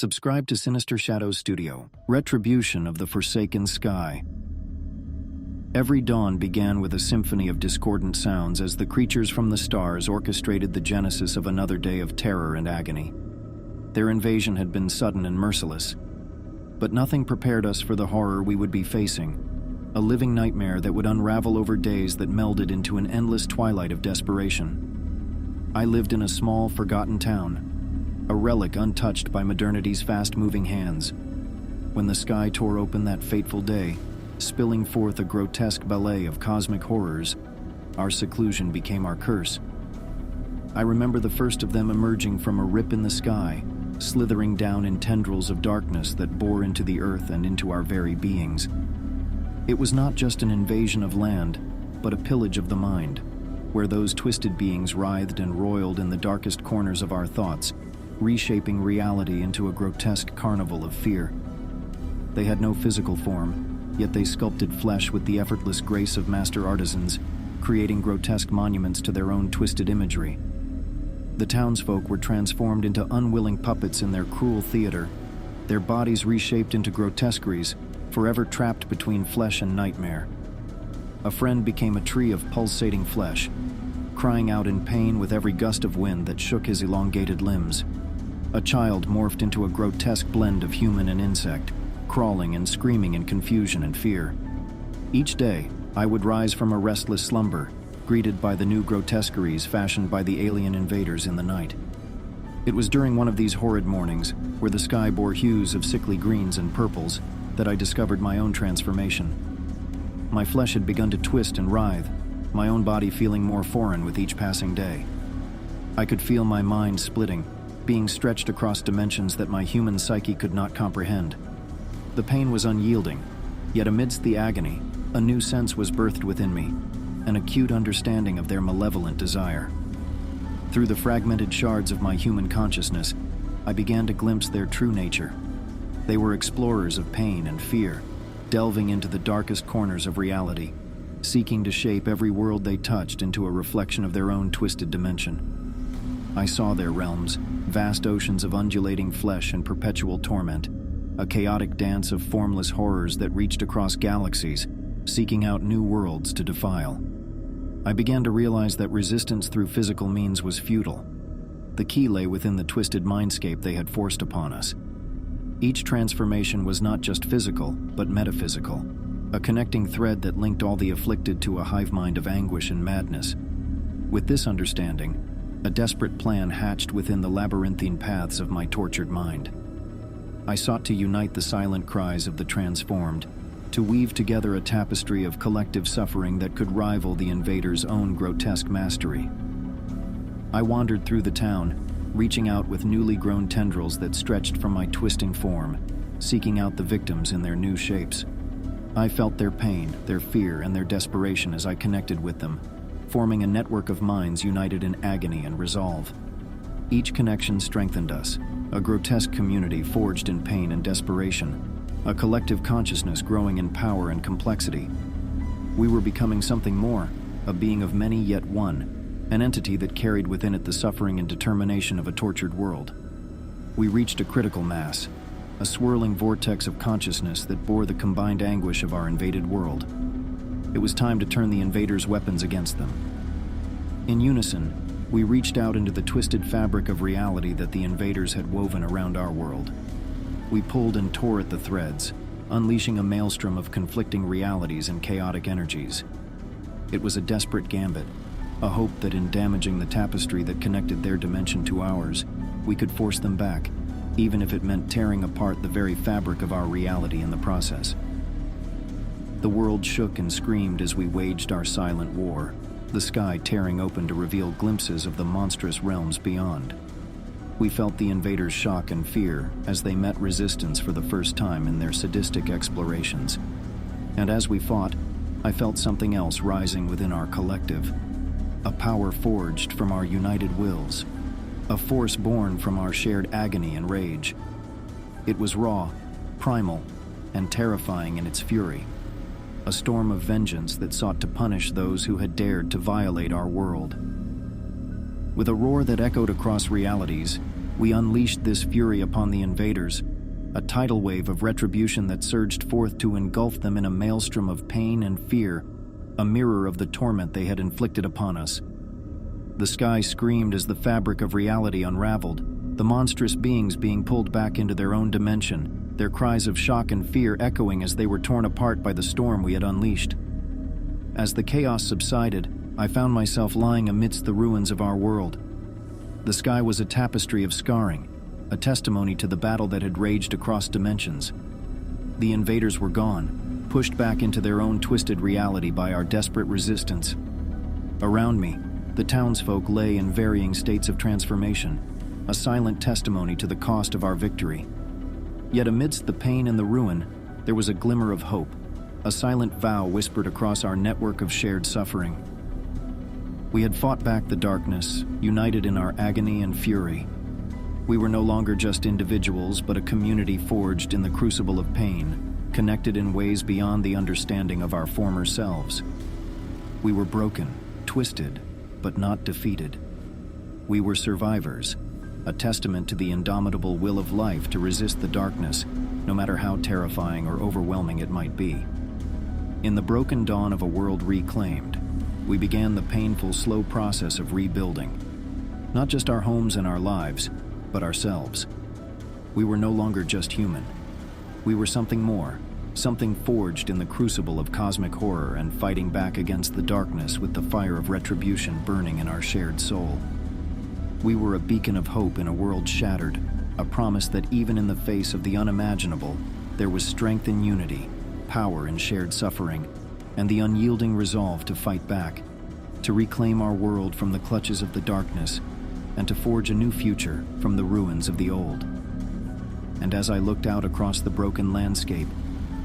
Subscribe to Sinister Shadow Studio, Retribution of the Forsaken Sky. Every dawn began with a symphony of discordant sounds as the creatures from the stars orchestrated the genesis of another day of terror and agony. Their invasion had been sudden and merciless, but nothing prepared us for the horror we would be facing, a living nightmare that would unravel over days that melded into an endless twilight of desperation. I lived in a small, forgotten town, a relic untouched by modernity's fast-moving hands. When the sky tore open that fateful day, spilling forth a grotesque ballet of cosmic horrors, our seclusion became our curse. I remember the first of them emerging from a rip in the sky, slithering down in tendrils of darkness that bore into the earth and into our very beings. It was not just an invasion of land, but a pillage of the mind, where those twisted beings writhed and roiled in the darkest corners of our thoughts, reshaping reality into a grotesque carnival of fear. They had no physical form, yet they sculpted flesh with the effortless grace of master artisans, creating grotesque monuments to their own twisted imagery. The townsfolk were transformed into unwilling puppets in their cruel theater, their bodies reshaped into grotesqueries, forever trapped between flesh and nightmare. A friend became a tree of pulsating flesh, crying out in pain with every gust of wind that shook his elongated limbs. A child morphed into a grotesque blend of human and insect, crawling and screaming in confusion and fear. Each day, I would rise from a restless slumber, greeted by the new grotesqueries fashioned by the alien invaders in the night. It was during one of these horrid mornings, where the sky bore hues of sickly greens and purples, that I discovered my own transformation. My flesh had begun to twist and writhe, my own body feeling more foreign with each passing day. I could feel my mind splitting, being stretched across dimensions that my human psyche could not comprehend. The pain was unyielding, yet amidst the agony, a new sense was birthed within me, an acute understanding of their malevolent desire. Through the fragmented shards of my human consciousness, I began to glimpse their true nature. They were explorers of pain and fear, delving into the darkest corners of reality, seeking to shape every world they touched into a reflection of their own twisted dimension. I saw their realms, vast oceans of undulating flesh and perpetual torment, a chaotic dance of formless horrors that reached across galaxies, seeking out new worlds to defile. I began to realize that resistance through physical means was futile. The key lay within the twisted mindscape they had forced upon us. Each transformation was not just physical, but metaphysical, a connecting thread that linked all the afflicted to a hive mind of anguish and madness. With this understanding, a desperate plan hatched within the labyrinthine paths of my tortured mind. I sought to unite the silent cries of the transformed, to weave together a tapestry of collective suffering that could rival the invaders' own grotesque mastery. I wandered through the town, reaching out with newly grown tendrils that stretched from my twisting form, seeking out the victims in their new shapes. I felt their pain, their fear, and their desperation as I connected with them, forming a network of minds united in agony and resolve. Each connection strengthened us, a grotesque community forged in pain and desperation, a collective consciousness growing in power and complexity. We were becoming something more, a being of many yet one, an entity that carried within it the suffering and determination of a tortured world. We reached a critical mass, a swirling vortex of consciousness that bore the combined anguish of our invaded world. It was time to turn the invaders' weapons against them. In unison, we reached out into the twisted fabric of reality that the invaders had woven around our world. We pulled and tore at the threads, unleashing a maelstrom of conflicting realities and chaotic energies. It was a desperate gambit, a hope that in damaging the tapestry that connected their dimension to ours, we could force them back, even if it meant tearing apart the very fabric of our reality in the process. The world shook and screamed as we waged our silent war, the sky tearing open to reveal glimpses of the monstrous realms beyond. We felt the invaders' shock and fear as they met resistance for the first time in their sadistic explorations. And as we fought, I felt something else rising within our collective, a power forged from our united wills, a force born from our shared agony and rage. It was raw, primal, and terrifying in its fury. A storm of vengeance that sought to punish those who had dared to violate our world. With a roar that echoed across realities, We unleashed this fury upon the invaders, a tidal wave of retribution that surged forth to engulf them in a maelstrom of pain and fear, a mirror of the torment they had inflicted upon us. The sky screamed as the fabric of reality unraveled, the monstrous beings being pulled back into their own dimension, their cries of shock and fear echoing as they were torn apart by the storm we had unleashed. As the chaos subsided, I found myself lying amidst the ruins of our world. The sky was a tapestry of scarring, a testimony to the battle that had raged across dimensions. The invaders were gone, pushed back into their own twisted reality by our desperate resistance. Around me, the townsfolk lay in varying states of transformation, a silent testimony to the cost of our victory. Yet amidst the pain and the ruin, there was a glimmer of hope, a silent vow whispered across our network of shared suffering. We had fought back the darkness, united in our agony and fury. We were no longer just individuals, but a community forged in the crucible of pain, connected in ways beyond the understanding of our former selves. We were broken, twisted, but not defeated. We were survivors, a testament to the indomitable will of life to resist the darkness, no matter how terrifying or overwhelming it might be. In the broken dawn of a world reclaimed, we began the painful, slow process of rebuilding. Not just our homes and our lives, but ourselves. We were no longer just human. We were something more, something forged in the crucible of cosmic horror and fighting back against the darkness with the fire of retribution burning in our shared soul. We were a beacon of hope in a world shattered, a promise that even in the face of the unimaginable, there was strength in unity, power in shared suffering, and the unyielding resolve to fight back, to reclaim our world from the clutches of the darkness, and to forge a new future from the ruins of the old. And as I looked out across the broken landscape,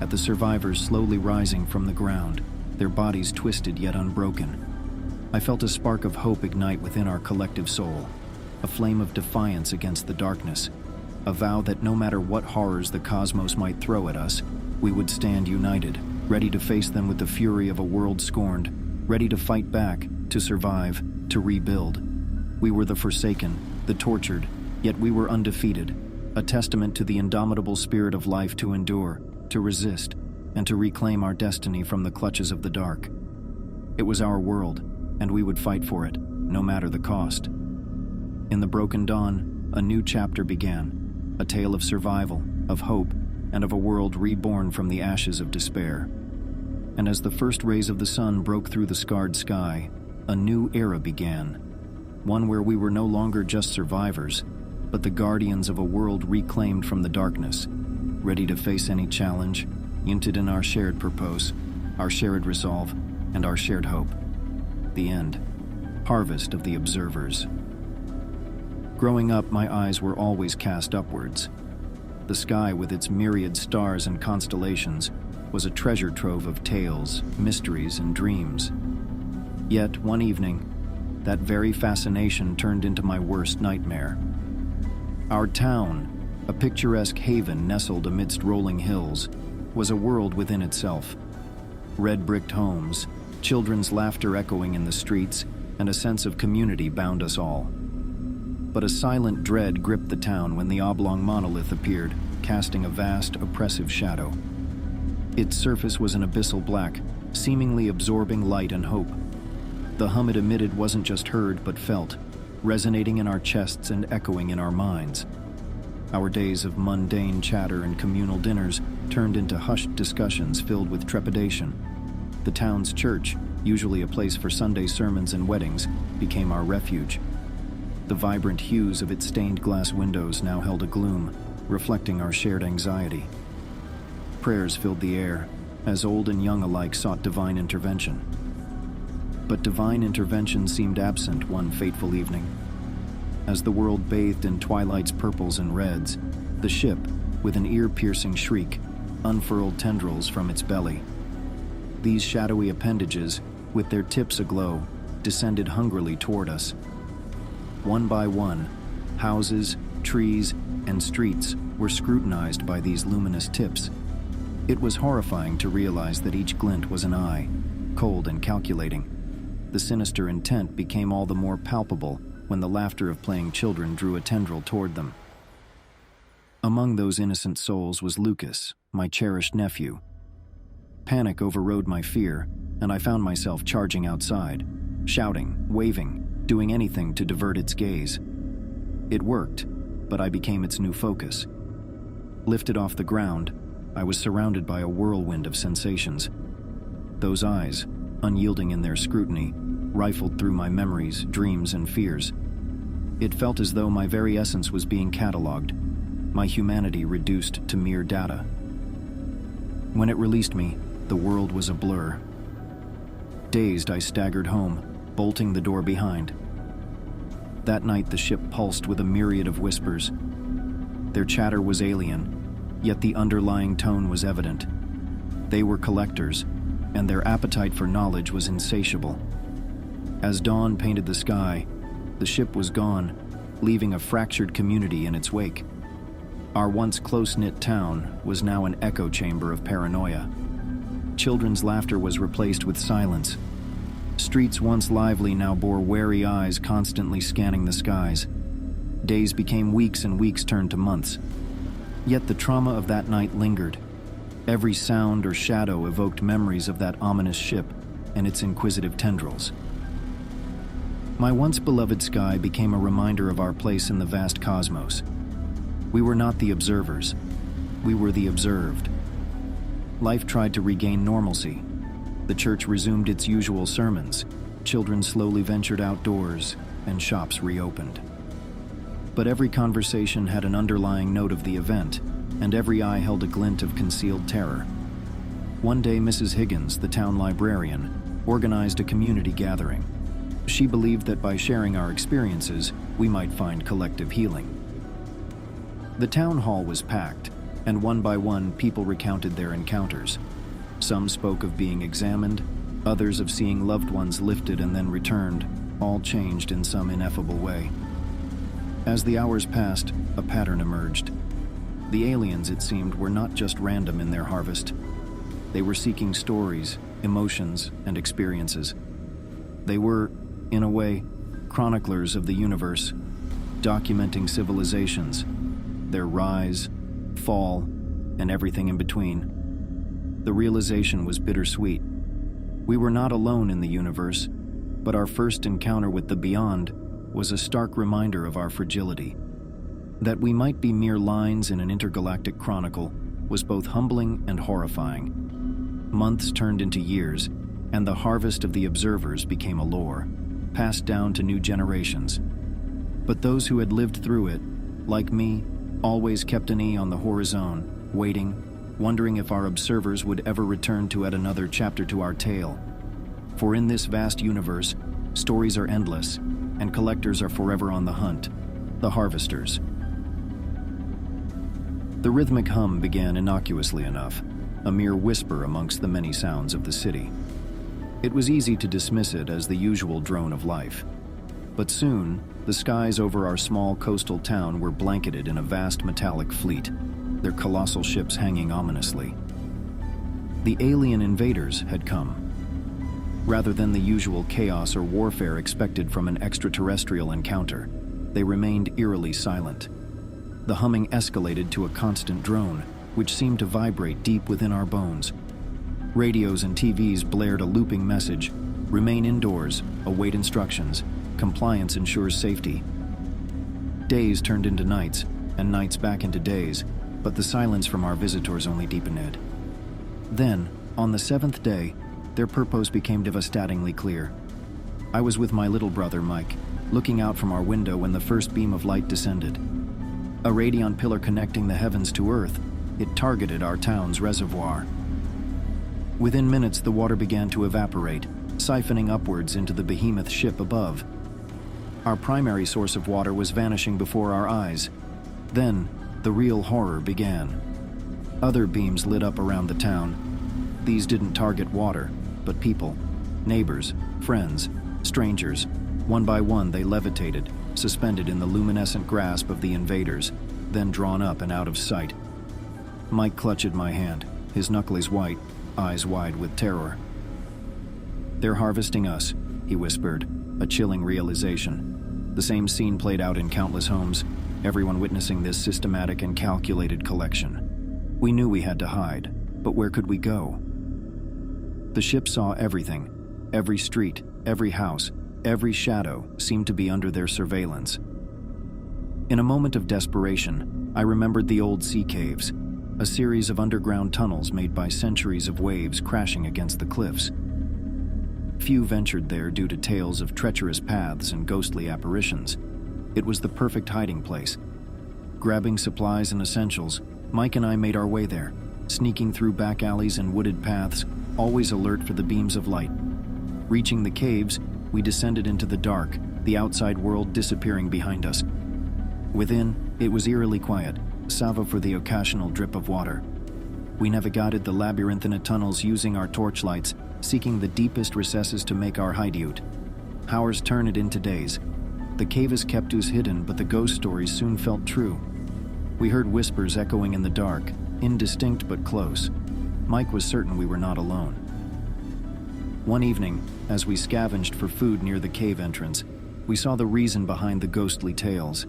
at the survivors slowly rising from the ground, their bodies twisted yet unbroken, I felt a spark of hope ignite within our collective soul, a flame of defiance against the darkness, a vow that no matter what horrors the cosmos might throw at us, we would stand united, ready to face them with the fury of a world scorned, ready to fight back, to survive, to rebuild. We were the forsaken, the tortured, yet we were undefeated, a testament to the indomitable spirit of life to endure, to resist, and to reclaim our destiny from the clutches of the dark. It was our world, and we would fight for it, no matter the cost. In the broken dawn, a new chapter began, a tale of survival, of hope, and of a world reborn from the ashes of despair. And as the first rays of the sun broke through the scarred sky, a new era began, one where we were no longer just survivors, but the guardians of a world reclaimed from the darkness, ready to face any challenge, united in our shared purpose, our shared resolve, and our shared hope. The end. Harvest of the observers. Growing up, my eyes were always cast upwards. The sky, with its myriad stars and constellations, was a treasure trove of tales, mysteries, and dreams. Yet, one evening, that very fascination turned into my worst nightmare. Our town, a picturesque haven nestled amidst rolling hills, was a world within itself. Red-bricked homes, children's laughter echoing in the streets, and a sense of community bound us all. But a silent dread gripped the town when the oblong monolith appeared, casting a vast, oppressive shadow. Its surface was an abyssal black, seemingly absorbing light and hope. The hum it emitted wasn't just heard but felt, resonating in our chests and echoing in our minds. Our days of mundane chatter and communal dinners turned into hushed discussions filled with trepidation. The town's church, usually a place for Sunday sermons and weddings, became our refuge. The vibrant hues of its stained glass windows now held a gloom, reflecting our shared anxiety. Prayers filled the air, as old and young alike sought divine intervention. But divine intervention seemed absent one fateful evening. As the world bathed in twilight's purples and reds, the ship, with an ear-piercing shriek, unfurled tendrils from its belly. These shadowy appendages, with their tips aglow, descended hungrily toward us. One by one, houses, trees, and streets were scrutinized by these luminous tips. It was horrifying to realize that each glint was an eye, cold and calculating. The sinister intent became all the more palpable when the laughter of playing children drew a tendril toward them. Among those innocent souls was Lucas, my cherished nephew. Panic overrode my fear, and I found myself charging outside, shouting, waving, doing anything to divert its gaze. It worked, but I became its new focus. Lifted off the ground, I was surrounded by a whirlwind of sensations. Those eyes, unyielding in their scrutiny, rifled through my memories, dreams, and fears. It felt as though my very essence was being catalogued, my humanity reduced to mere data. When it released me, the world was a blur. Dazed, I staggered home, bolting the door behind. That night, the ship pulsed with a myriad of whispers. Their chatter was alien, yet the underlying tone was evident. They were collectors, and their appetite for knowledge was insatiable. As dawn painted the sky, the ship was gone, leaving a fractured community in its wake. Our once close-knit town was now an echo chamber of paranoia. Children's laughter was replaced with silence. Streets once lively now bore wary eyes constantly scanning the skies. Days became weeks and weeks turned to months. Yet the trauma of that night lingered. Every sound or shadow evoked memories of that ominous ship and its inquisitive tendrils. My once beloved sky became a reminder of our place in the vast cosmos. We were not the observers. We were the observed. Life tried to regain normalcy. The church resumed its usual sermons. Children slowly ventured outdoors, and shops reopened. But every conversation had an underlying note of the event, and every eye held a glint of concealed terror. One day, Mrs. Higgins, the town librarian, organized a community gathering. She believed that by sharing our experiences, we might find collective healing. The town hall was packed, and one by one, people recounted their encounters. Some spoke of being examined, others of seeing loved ones lifted and then returned, all changed in some ineffable way. As the hours passed, a pattern emerged. The aliens, it seemed, were not just random in their harvest. They were seeking stories, emotions, and experiences. They were, in a way, chroniclers of the universe, documenting civilizations, their rise, fall, and everything in between. The realization was bittersweet. We were not alone in the universe, but our first encounter with the beyond was a stark reminder of our fragility. That we might be mere lines in an intergalactic chronicle was both humbling and horrifying. Months turned into years, and the harvest of the observers became a lore, passed down to new generations. But those who had lived through it, like me, always kept an eye on the horizon, waiting, wondering if our observers would ever return to add another chapter to our tale. For in this vast universe, stories are endless, and collectors are forever on the hunt, the harvesters. The rhythmic hum began innocuously enough, a mere whisper amongst the many sounds of the city. It was easy to dismiss it as the usual drone of life. But soon, the skies over our small coastal town were blanketed in a vast metallic fleet, their colossal ships hanging ominously. The alien invaders had come. Rather than the usual chaos or warfare expected from an extraterrestrial encounter, they remained eerily silent. The humming escalated to a constant drone, which seemed to vibrate deep within our bones. Radios and TVs blared a looping message: remain indoors, await instructions, compliance ensures safety. Days turned into nights, and nights back into days, but the silence from our visitors only deepened. Then, on the seventh day, their purpose became devastatingly clear. I was with my little brother, Mike, looking out from our window when the first beam of light descended. A radion pillar connecting the heavens to Earth, it targeted our town's reservoir. Within minutes, the water began to evaporate, siphoning upwards into the behemoth ship above. Our primary source of water was vanishing before our eyes. Then, the real horror began. Other beams lit up around the town. These didn't target water, but people, neighbors, friends, strangers. One by one, they levitated, suspended in the luminescent grasp of the invaders, then drawn up and out of sight. Mike clutched my hand, his knuckles white, eyes wide with terror. "They're harvesting us," he whispered, a chilling realization. The same scene played out in countless homes, everyone witnessing this systematic and calculated collection. We knew we had to hide, but where could we go? The ship saw everything. Every street, every house, every shadow seemed to be under their surveillance. In a moment of desperation, I remembered the old sea caves, a series of underground tunnels made by centuries of waves crashing against the cliffs. Few ventured there due to tales of treacherous paths and ghostly apparitions. It was the perfect hiding place. Grabbing supplies and essentials, Mike and I made our way there, sneaking through back alleys and wooded paths, always alert for the beams of light. Reaching the caves, we descended into the dark, the outside world disappearing behind us. Within, it was eerily quiet, save for the occasional drip of water. We navigated the labyrinthine tunnels using our torchlights, seeking the deepest recesses to make our hideout. Hours turned into days. The caves kept us hidden, but the ghost stories soon felt true. We heard whispers echoing in the dark, indistinct but close. Mike was certain we were not alone. One evening, as we scavenged for food near the cave entrance, we saw the reason behind the ghostly tales.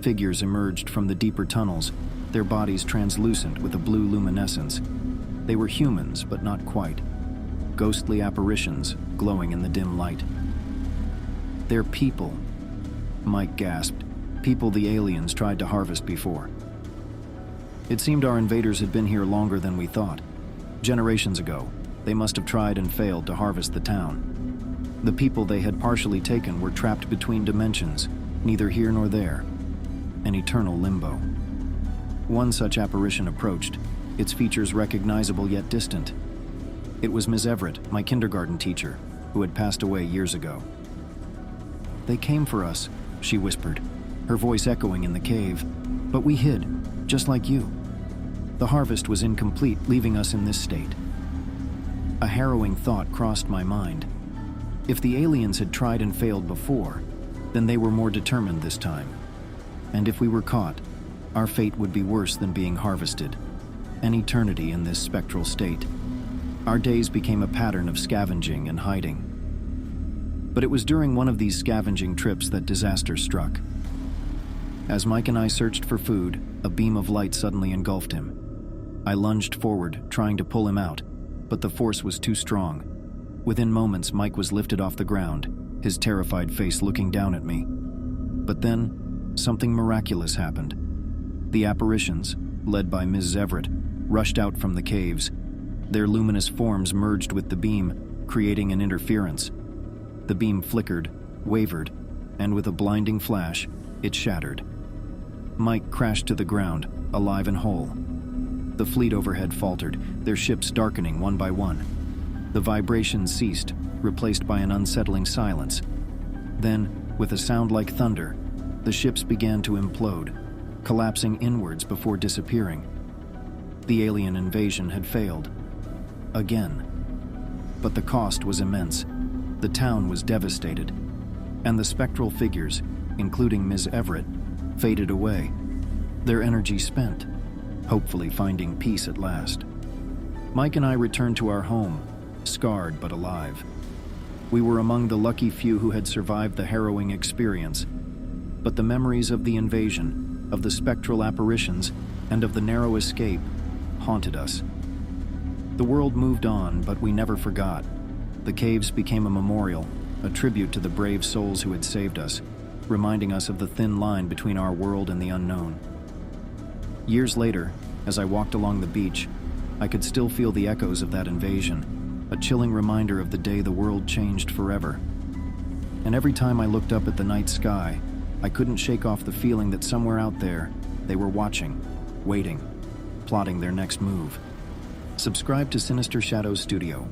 Figures emerged from the deeper tunnels, their bodies translucent with a blue luminescence. They were humans, but not quite. Ghostly apparitions glowing in the dim light. "They're people," Mike gasped. "People the aliens tried to harvest before." It seemed our invaders had been here longer than we thought. Generations ago, they must have tried and failed to harvest the town. The people they had partially taken were trapped between dimensions, neither here nor there. An eternal limbo. One such apparition approached, its features recognizable yet distant. It was Ms. Everett, my kindergarten teacher, who had passed away years ago. "They came for us," she whispered, her voice echoing in the cave. "But we hid, just like you. The harvest was incomplete, leaving us in this state." A harrowing thought crossed my mind. If the aliens had tried and failed before, then they were more determined this time. And if we were caught, our fate would be worse than being harvested. An eternity in this spectral state. Our days became a pattern of scavenging and hiding. But it was during one of these scavenging trips that disaster struck. As Mike and I searched for food, a beam of light suddenly engulfed him. I lunged forward, trying to pull him out, but the force was too strong. Within moments, Mike was lifted off the ground, his terrified face looking down at me. But then, something miraculous happened. The apparitions, led by Ms. Everett, rushed out from the caves. Their luminous forms merged with the beam, creating an interference. The beam flickered, wavered, and with a blinding flash, it shattered. Mike crashed to the ground, alive and whole. The fleet overhead faltered, their ships darkening one by one. The vibrations ceased, replaced by an unsettling silence. Then, with a sound like thunder, the ships began to implode, collapsing inwards before disappearing. The alien invasion had failed. Again. But the cost was immense. The town was devastated. And the spectral figures, including Ms. Everett, faded away, their energy spent, hopefully finding peace at last. Mike and I returned to our home, scarred but alive. We were among the lucky few who had survived the harrowing experience. But the memories of the invasion, of the spectral apparitions, and of the narrow escape haunted us. The world moved on, but we never forgot. The caves became a memorial, a tribute to the brave souls who had saved us, reminding us of the thin line between our world and the unknown. Years later, as I walked along the beach, I could still feel the echoes of that invasion, a chilling reminder of the day the world changed forever. And every time I looked up at the night sky, I couldn't shake off the feeling that somewhere out there, they were watching, waiting, plotting their next move. Subscribe to Sinister Shadow Studio